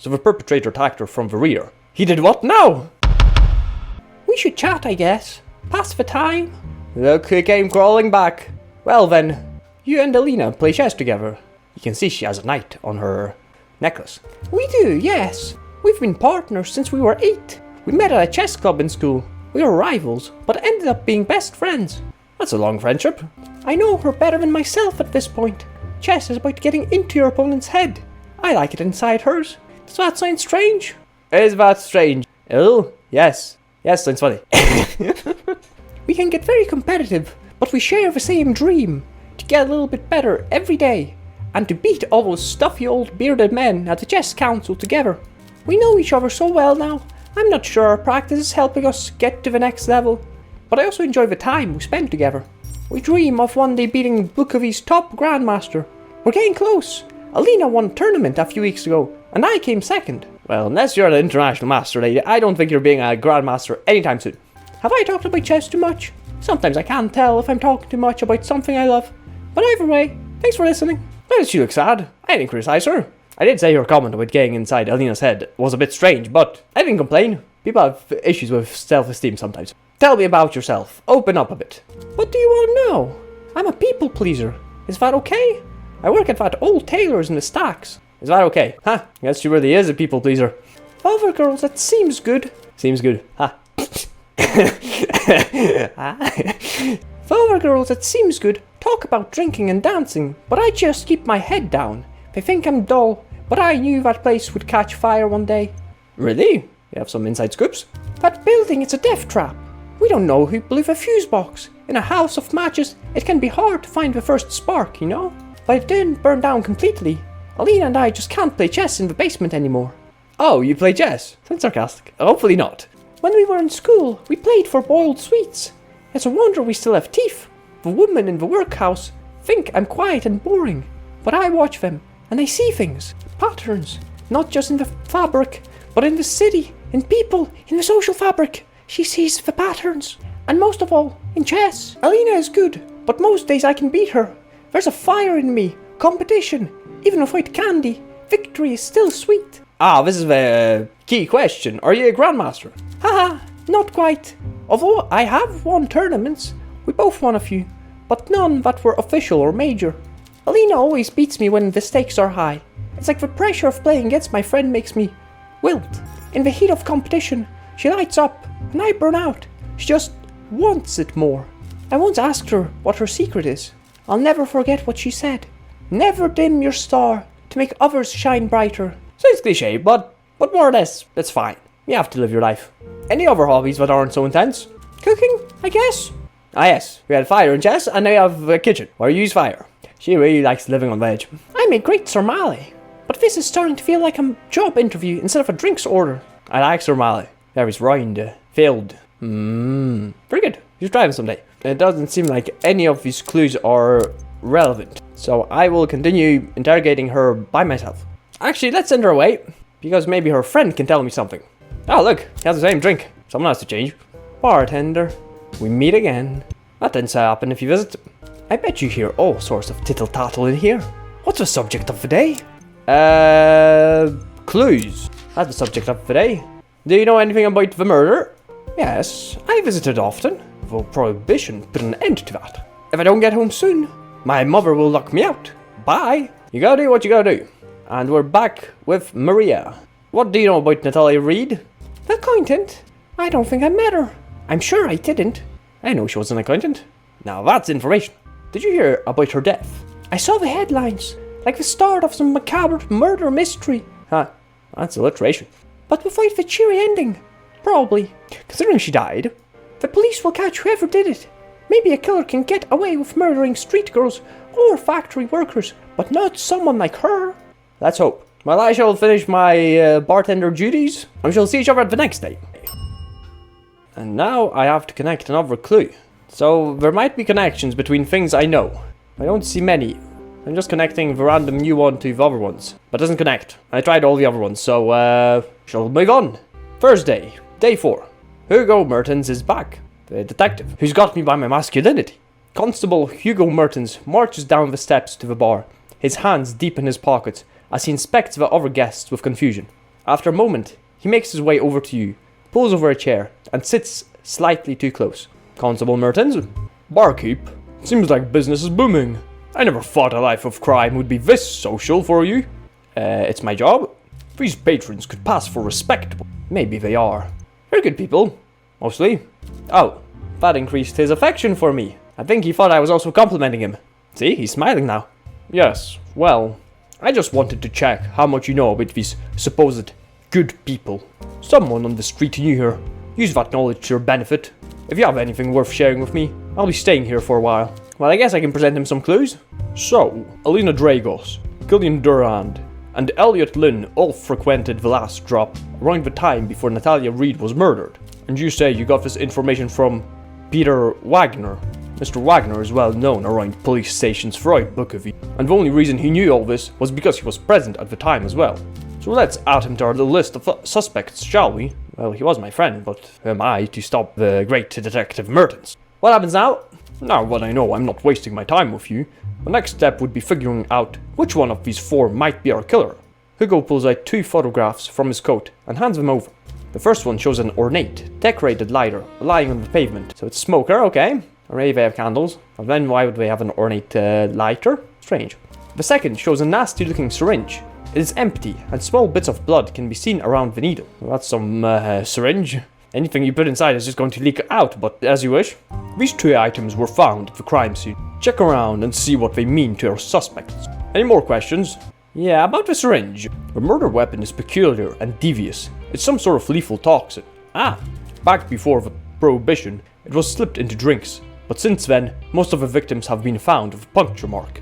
so the perpetrator attacked her from the rear. He did what now? We should chat, I guess. Pass the time. Look who came crawling back. Well then, you and Alina play chess together. You can see she has a knight on her necklace. We do, yes. We've been partners since we were 8. We met at a chess club in school. We were rivals, but ended up being best friends. That's a long friendship. I know her better than myself at this point. Chess is about getting into your opponent's head. I like it inside hers. Does that sound strange? Is that strange? Ill? Yes. Yes, sounds funny. We can get very competitive, but we share the same dream. To get a little bit better every day. And to beat all those stuffy old bearded men at the chess council together. We know each other so well now. I'm not sure our practice is helping us get to the next level. But I also enjoy the time we spend together. We dream of one day beating Bukovy's top grandmaster. We're getting close. Alina won a tournament a few weeks ago, and I came second. Well, unless you're an international master lady, I don't think you're being a grandmaster anytime soon. Have I talked about chess too much? Sometimes I can't tell if I'm talking too much about something I love. But either way, thanks for listening. Well, she looks sad. I didn't criticize her. I did say her comment about getting inside Alina's head was a bit strange, but I didn't complain. People have issues with self-esteem sometimes. Tell me about yourself. Open up a bit. What do you want to know? I'm a people pleaser. Is that okay? I work at that old tailor's in the stacks. Is that okay? Huh? Guess she really is a people pleaser. Other girls, that seems good. Seems good. Huh? Other girls, that seems good, talk about drinking and dancing, but I just keep my head down. They think I'm dull, but I knew that place would catch fire one day. Really? You have some inside scoops? That building, it's a death trap. We don't know who blew the fuse box. In a house of matches, it can be hard to find the first spark, you know? But it didn't burn down completely. Alina and I just can't play chess in the basement anymore. Oh, you play chess? Sounds sarcastic. Hopefully not. When we were in school, we played for boiled sweets. It's a wonder we still have teeth. The women in the workhouse think I'm quiet and boring. But I watch them, and they see things, patterns, not just in the fabric, but in the city, in people, in the social fabric. She sees the patterns. And most of all, in chess. Alina is good, but most days I can beat her. There's a fire in me, competition. Even without candy, victory is still sweet. Ah, this is the key question. Are you a grandmaster? Haha, not quite. Although I have won tournaments, we both won a few, but none that were official or major. Alina always beats me when the stakes are high. It's like the pressure of playing against my friend makes me wilt. In the heat of competition, she lights up, and I burn out. She just wants it more. I once asked her what her secret is. I'll never forget what she said. Never dim your star to make others shine brighter. Sounds cliche, but more or less, that's fine. You have to live your life. Any other hobbies that aren't so intense? Cooking, I guess. Ah yes, we had fire in chess, and now we have a kitchen where you use fire. She really likes living on the edge. I make great Sarmale, but this is starting to feel like a job interview instead of a drinks order. I like Sarmale. There is rind, filled. Pretty good. You should try them someday. It doesn't seem like any of these clues are relevant, so I will continue interrogating her by myself. Actually, let's send her away, because maybe her friend can tell me something. Oh look, he has the same drink. Someone has to change. Bartender, we meet again. That tends to happen if you visit. I bet you hear all sorts of tittle-tattle in here. What's the subject of the day? Clues. That's the subject of the day. Do you know anything about the murder? Yes, I visited often. Though prohibition put an end to that. If I don't get home soon, my mother will lock me out. Bye. You gotta do what you gotta do. And we're back with Maria. What do you know about Natalia Reid? Accountant? I don't think I met her. I'm sure I didn't. I know she was an accountant. Now that's information. Did you hear about her death? I saw the headlines, like the start of some macabre murder mystery. Huh, that's alliteration. But without the cheery ending. Probably. Considering she died. The police will catch whoever did it. Maybe a killer can get away with murdering street girls or factory workers, but not someone like her. Let's hope. Well, I shall finish my bartender duties, and we shall see each other the next day. And now I have to connect another clue. So there might be connections between things I know. I don't see many. I'm just connecting the random new one to the other ones. But it doesn't connect. I tried all the other ones, so shall move on. Thursday, day 4. Hugo Mertens is back. The detective, who's got me by my masculinity. Constable Hugo Mertens marches down the steps to the bar, his hands deep in his pockets, as he inspects the other guests with confusion. After a moment, he makes his way over to you, pulls over a chair, and sits slightly too close. Constable Mertens? Barkeep? Seems like business is booming. I never thought a life of crime would be this social for you. It's my job. These patrons could pass for respectable. Maybe they are. They're good people. Mostly. Oh, that increased his affection for me. I think he thought I was also complimenting him. See, he's smiling now. Yes, well, I just wanted to check how much you know about these supposed good people. Someone on the street knew her. Use that knowledge to your benefit. If you have anything worth sharing with me, I'll be staying here for a while. Well, I guess I can present him some clues. So, Alina Dragos, Gillian Durand, and Elliot Lynn all frequented the last drop around the time before Natalia Reed was murdered. And you say you got this information from Peter Wagner. Mr. Wagner is well known around police stations throughout Bukovy, and the only reason he knew all this was because he was present at the time as well. So let's add him to our little list of suspects, shall we? Well, he was my friend, but who am I to stop the great Detective Mertens? What happens now? Now that I know I'm not wasting my time with you, the next step would be figuring out which one of these four might be our killer. Hugo pulls out 2 photographs from his coat and hands them over. The first one shows an ornate, decorated lighter lying on the pavement. So it's a smoker, okay. Already they have candles. And then why would they have an ornate lighter? Strange. The second shows a nasty looking syringe. It is empty, and small bits of blood can be seen around the needle. Well, that's some syringe. Anything you put inside is just going to leak out, but as you wish. These 2 items were found at the crime scene. Check around and see what they mean to our suspects. Any more questions? Yeah, about the syringe. The murder weapon is peculiar and devious. It's some sort of lethal toxin. Back before the Prohibition, it was slipped into drinks. But since then, most of the victims have been found with a puncture mark.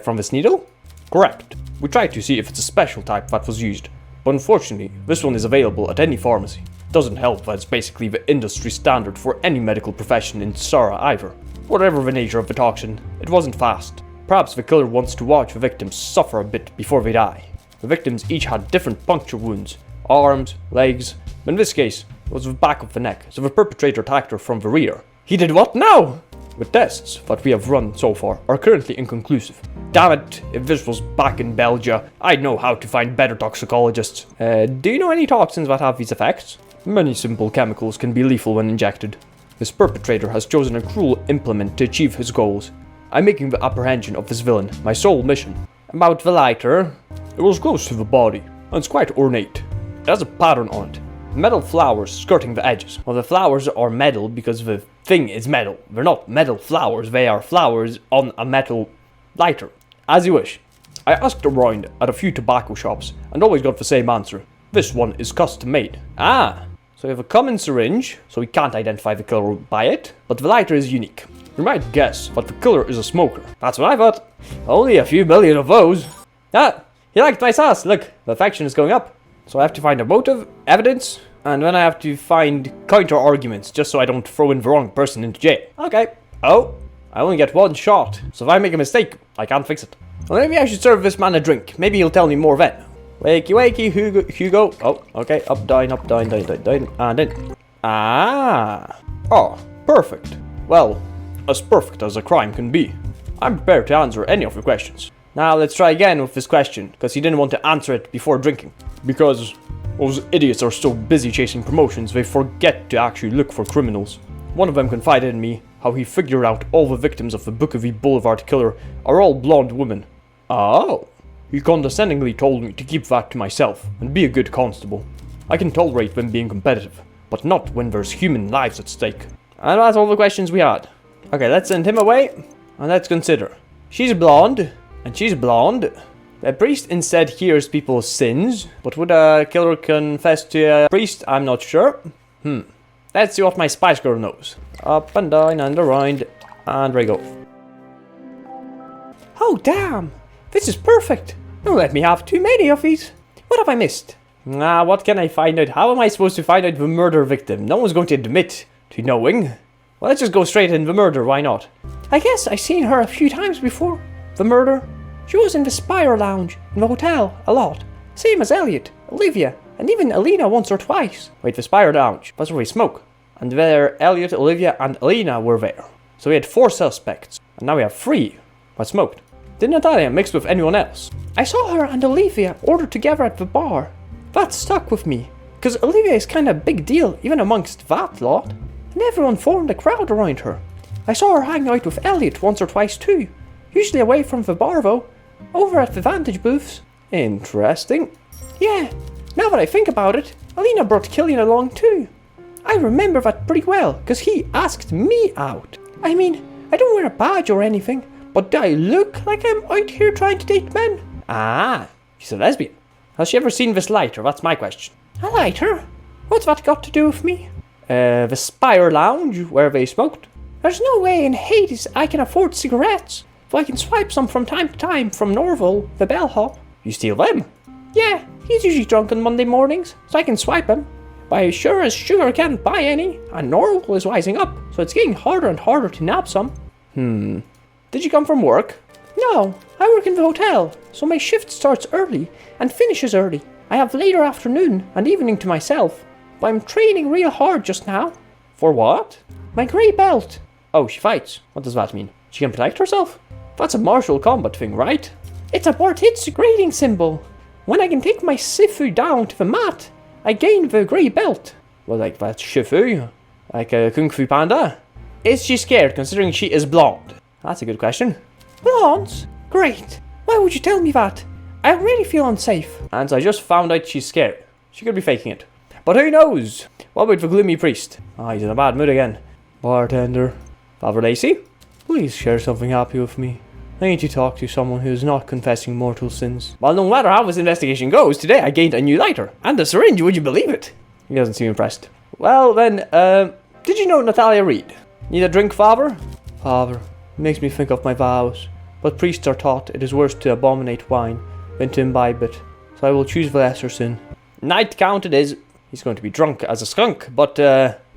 From this needle? Correct. We tried to see if it's a special type that was used, but unfortunately, this one is available at any pharmacy. Doesn't help that it's basically the industry standard for any medical profession in Sara either. Whatever the nature of the toxin, it wasn't fast. Perhaps the killer wants to watch the victims suffer a bit before they die. The victims each had different puncture wounds, arms, legs, but in this case, it was the back of the neck, so the perpetrator attacked her from the rear. He did what now? The tests that we have run so far are currently inconclusive. Damn it, if this was back in Belgium, I'd know how to find better toxicologists. Do you know any toxins that have these effects? Many simple chemicals can be lethal when injected. This perpetrator has chosen a cruel implement to achieve his goals. I'm making the apprehension of this villain my sole mission. About the lighter? It was close to the body, and it's quite ornate. It has a pattern on it. Metal flowers skirting the edges. Well, the flowers are metal because the thing is metal. They're not metal flowers, they are flowers on a metal lighter. As you wish. I asked around at a few tobacco shops and always got the same answer. This one is custom made. So we have a common syringe, so we can't identify the killer by it, but the lighter is unique. You might guess that the killer is a smoker. That's what I thought. Only a few million of those. He liked my sauce. Look, the affection is going up. So I have to find a motive, evidence, and then I have to find counter-arguments, just so I don't throw in the wrong person into jail. Okay. Oh, I only get 1 shot, so if I make a mistake, I can't fix it. Well, maybe I should serve this man a drink. Maybe he'll tell me more then. Wakey, wakey, Hugo. Oh, okay. Up, down, down, and then. Oh, perfect. Well, as perfect as a crime can be. I'm prepared to answer any of your questions. Now let's try again with this question, because he didn't want to answer it before drinking. Because those idiots are so busy chasing promotions, they forget to actually look for criminals. One of them confided in me how he figured out all the victims of the Bukovy Boulevard killer are all blonde women. Oh. He condescendingly told me to keep that to myself and be a good constable. I can tolerate them being competitive, but not when there's human lives at stake. And that's all the questions we had. Okay, let's send him away, and let's consider. She's blonde, and she's blonde. The priest instead hears people's sins, but would a killer confess to a priest? I'm not sure. Let's see what my Spice Girl knows. Up and down and around, and there you go. Oh damn! This is perfect! Don't let me have too many of these. What have I missed? What can I find out? How am I supposed to find out the murder victim? No one's going to admit to knowing. Well, let's just go straight in the murder, why not? I guess I've seen her a few times before. The murder. She was in the Spire Lounge, in the hotel, a lot. Same as Elliot, Olivia, and even Alina once or twice. Wait, the Spire Lounge, that's where we smoke. And there Elliot, Olivia, and Alina were there. So we had 4 suspects, and now we have 3 that smoked. Did Natalia mix with anyone else? I saw her and Olivia order together at the bar. That stuck with me, because Olivia is kind of a big deal even amongst that lot, and everyone formed a crowd around her. I saw her hang out with Elliot once or twice too, usually away from the bar though, over at the Vantage booths. Interesting. Yeah, now that I think about it, Alina brought Killian along too. I remember that pretty well, because he asked me out. I mean, I don't wear a badge or anything, but do I look like I'm out here trying to date men? Ah, she's a lesbian. Has she ever seen this lighter? That's my question. A lighter? What's that got to do with me? The Spire Lounge, where they smoked. There's no way in Hades I can afford cigarettes, though I can swipe some from time to time from Norval, the bellhop. You steal them? Yeah, he's usually drunk on Monday mornings, so I can swipe him. But I sure as sugar can't buy any, and Norval is wising up, so it's getting harder and harder to nab some. Did you come from work? No, I work in the hotel, so my shift starts early and finishes early. I have later afternoon and evening to myself, but I'm training real hard just now. For what? My grey belt. Oh, she fights. What does that mean? She can protect herself? That's a martial combat thing, right? It's a Bartending grading symbol. When I can take my Sifu down to the mat, I gain the grey belt. Well, like that Shifu? Like a Kung Fu Panda? Is she scared considering she is blonde? That's a good question. Blondes? Great. Why would you tell me that? I really feel unsafe. And I just found out she's scared. She could be faking it. But who knows? What about the gloomy priest? He's in a bad mood again. Bartender. Father Lacey? Please share something happy with me. I need to talk to someone who is not confessing mortal sins. Well, no matter how this investigation goes, today I gained a new lighter. And a syringe, would you believe it? He doesn't seem impressed. Well then, did you know Natalia Reid? Need a drink, Father? Father, it makes me think of my vows. But priests are taught it is worse to abominate wine than to imbibe it. So I will choose the lesser sin. Night count it is. He's going to be drunk as a skunk, but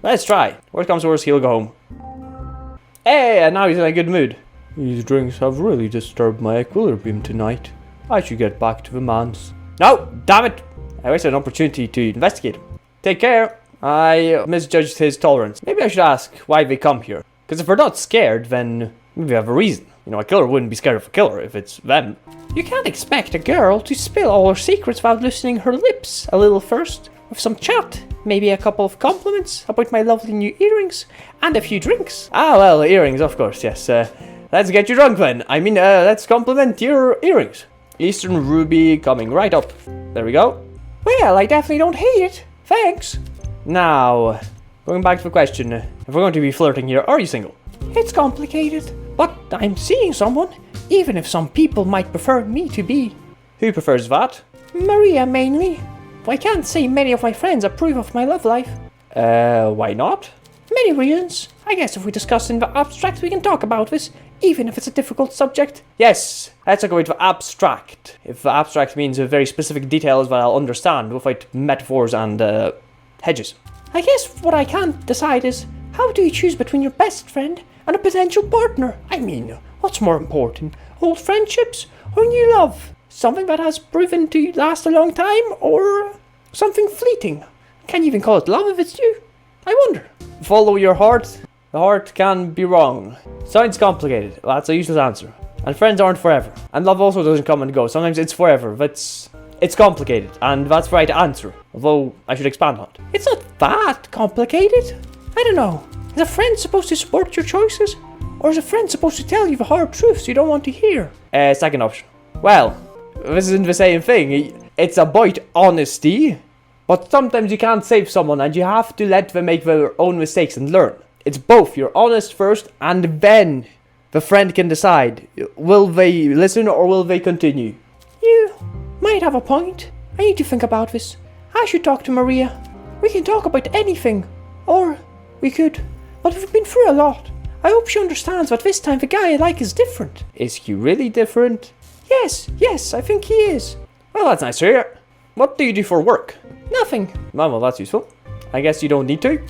let's try. Worst comes to worst, he'll go home. Hey, and now he's in a good mood. These drinks have really disturbed my equilibrium tonight. I should get back to the manse. No, damn it! I wasted an opportunity to investigate him. Take care. I misjudged his tolerance. Maybe I should ask why they come here. Because if they're not scared, then maybe they have a reason. You know, a killer wouldn't be scared of a killer if it's them. You can't expect a girl to spill all her secrets without loosening her lips a little first. With some chat, maybe a couple of compliments about my lovely new earrings, and a few drinks. Ah, well, earrings, of course, yes. Let's get you drunk then. I mean, let's compliment your earrings. Eastern Ruby coming right up. There we go. Well, I definitely don't hate it. Thanks. Now, going back to the question, if we're going to be flirting here, are you single? It's complicated, but I'm seeing someone, even if some people might prefer me to be. Who prefers that? Maria, mainly. I can't say many of my friends approve of my love life. Why not? Many reasons. I guess if we discuss in the abstract, we can talk about this, even if it's a difficult subject. Yes, let's talk about the abstract. If the abstract means a very specific details that I'll understand without metaphors and hedges. I guess what I can't decide is, how do you choose between your best friend and a potential partner? I mean, what's more important? Old friendships or new love? Something that has proven to last a long time, or something fleeting? Can't even call it love if it's you. I wonder. Follow your heart. The heart can be wrong. Sounds complicated. That's a useless answer. And friends aren't forever. And love also doesn't come and go. Sometimes it's forever. It's complicated. And that's the right answer. Although I should expand on it. It's not that complicated. I don't know. Is a friend supposed to support your choices? Or is a friend supposed to tell you the hard truths you don't want to hear? Second option. Well, this isn't the same thing. It's about honesty. But sometimes you can't save someone and you have to let them make their own mistakes and learn. It's both. You're honest first and then the friend can decide. Will they listen or will they continue? You might have a point. I need to think about this. I should talk to Maria. We can talk about anything. Or we could. But we've been through a lot. I hope she understands that this time the guy I like is different. Is he really different? Yes, I think he is. Well, that's nice to hear. What do you do for work? Nothing. Well, that's useful. I guess you don't need to.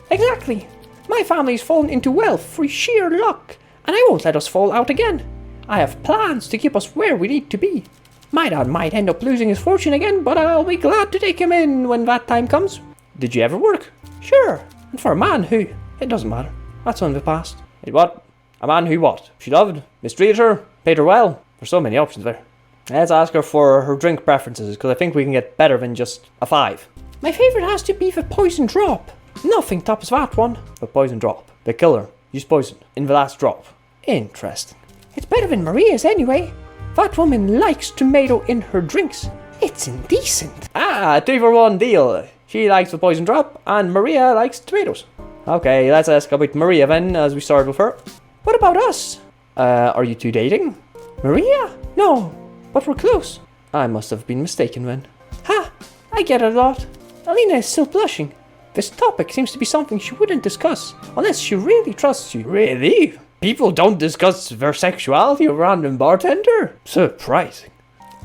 Exactly. My family's fallen into wealth through sheer luck, and I won't let us fall out again. I have plans to keep us where we need to be. My dad might end up losing his fortune again, but I'll be glad to take him in when that time comes. Did you ever work? Sure. And for a man who... It doesn't matter. That's on the past. Wait, what? A man who what? She loved, mistreated her, paid her well. There's so many options there. Let's ask her for her drink preferences, because I think we can get better than just a 5. My favourite has to be the poison drop. Nothing tops that one. The poison drop. The killer. Use poison in the last drop. Interesting. It's better than Maria's anyway. That woman likes tomato in her drinks. It's indecent. Ah, 2-for-1 deal. She likes the poison drop, and Maria likes tomatoes. Okay, let's ask about Maria then, as we started with her. What about us? Are you two dating? Maria? No, but we're close. I must have been mistaken then. Ha! I get it a lot. Alina is still blushing. This topic seems to be something she wouldn't discuss, unless she really trusts you. Really? People don't discuss their sexuality with a random bartender? Surprising.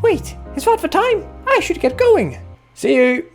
Wait, is that the time? I should get going. See you.